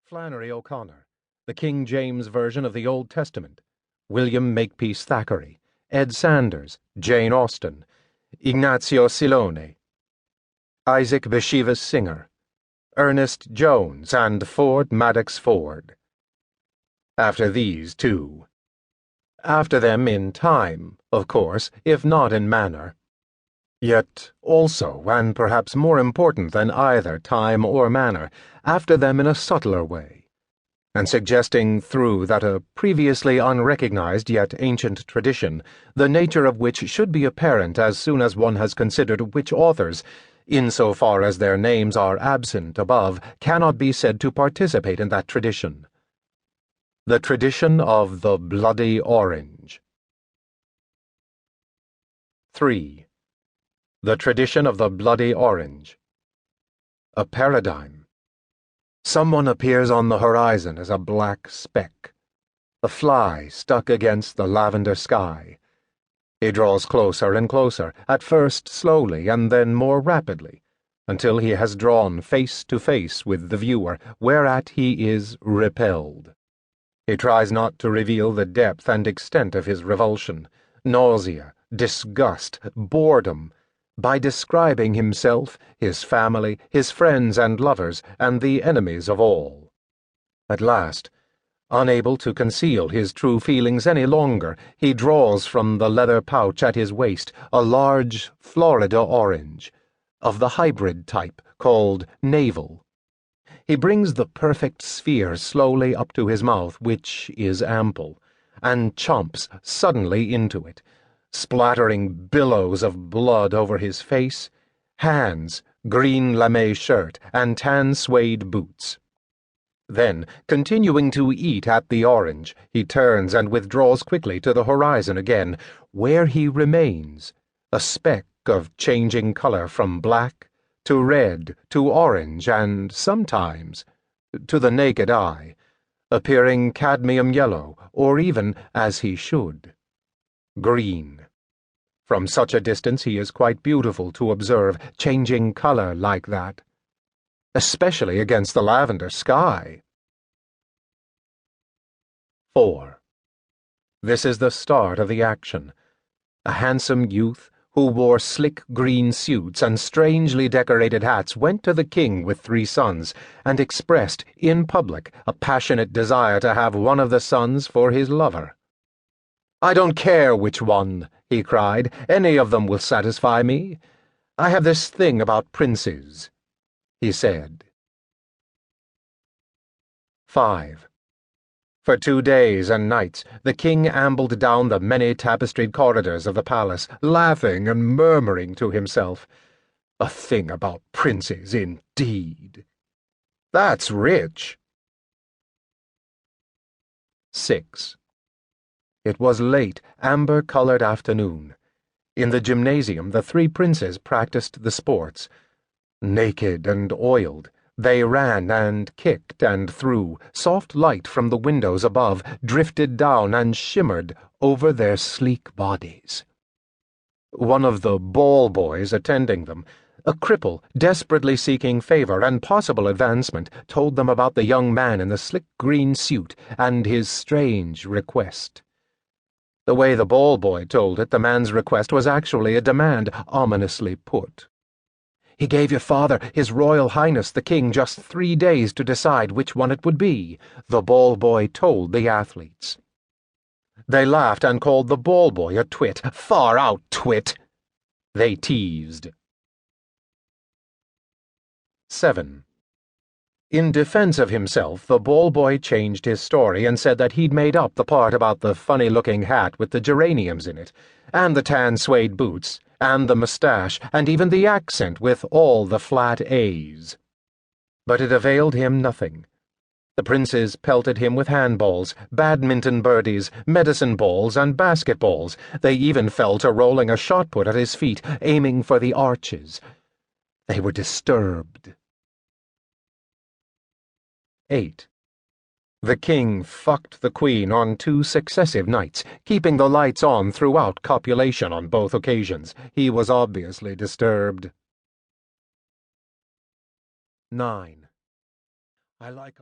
Flannery O'Connor, the King James Version of the Old Testament, William Makepeace Thackeray, Ed Sanders, Jane Austen, Ignazio Silone, Isaac Bashevis Singer, Ernest Jones, and Ford Madox Ford. After these two. After them in time, of course, if not in manner. Yet also, and perhaps more important than either time or manner, after them in a subtler way, and suggesting through that a previously unrecognized yet ancient tradition, the nature of which should be apparent as soon as one has considered which authors, in so far as their names are absent above, cannot be said to participate in that tradition. The tradition of the bloody orange. 3. The tradition of the bloody orange. A paradigm. Someone appears on the horizon as a black speck, a fly stuck against the lavender sky. He draws closer and closer, at first slowly and then more rapidly, until he has drawn face to face with the viewer, whereat he is repelled. He tries not to reveal the depth and extent of his revulsion, nausea, disgust, boredom, by describing himself, his family, his friends and lovers, and the enemies of all. At last, unable to conceal his true feelings any longer, he draws from the leather pouch at his waist a large Florida orange, of the hybrid type, called navel. He brings the perfect sphere slowly up to his mouth, which is ample, and chomps suddenly into it, splattering billows of blood over his face, hands, green lame shirt, and tan suede boots. Then, continuing to eat at the orange, he turns and withdraws quickly to the horizon again, where he remains, a speck of changing color from black to red to orange and, sometimes, to the naked eye, appearing cadmium yellow, or even, as he should, green. From such a distance he is quite beautiful to observe, changing color like that, especially against the lavender sky. 4. This is the start of the action. A handsome youth who wore slick green suits and strangely decorated hats went to the king with 3 sons and expressed, in public, a passionate desire to have one of the sons for his lover. "I don't care which one," he cried. "Any of them will satisfy me. I have this thing about princes," he said. 5. For 2 days and nights the king ambled down the many tapestried corridors of the palace, laughing and murmuring to himself, "A thing about princes, indeed. That's rich." 6. It was late, amber-colored afternoon. In the gymnasium the 3 princes practiced the sports. Naked and oiled, they ran and kicked and threw. Soft light from the windows above drifted down and shimmered over their sleek bodies. One of the ball boys attending them, a cripple desperately seeking favor and possible advancement, told them about the young man in the slick green suit and his strange request. The way the ball boy told it, the man's request was actually a demand, ominously put. "He gave your father, His Royal Highness the King, just 3 days to decide which one it would be," the ball boy told the athletes. They laughed and called the ball boy a twit. "Far out, twit," they teased. 7. In defense of himself, the ball boy changed his story and said that he'd made up the part about the funny-looking hat with the geraniums in it, and the tan suede boots, and the mustache, and even the accent with all the flat A's. But it availed him nothing. The princes pelted him with handballs, badminton birdies, medicine balls, and basketballs. They even fell to rolling a shot put at his feet, aiming for the arches. They were disturbed. 8. The king fucked the queen on 2 successive nights, keeping the lights on throughout copulation on both occasions. He was obviously disturbed. 9. I like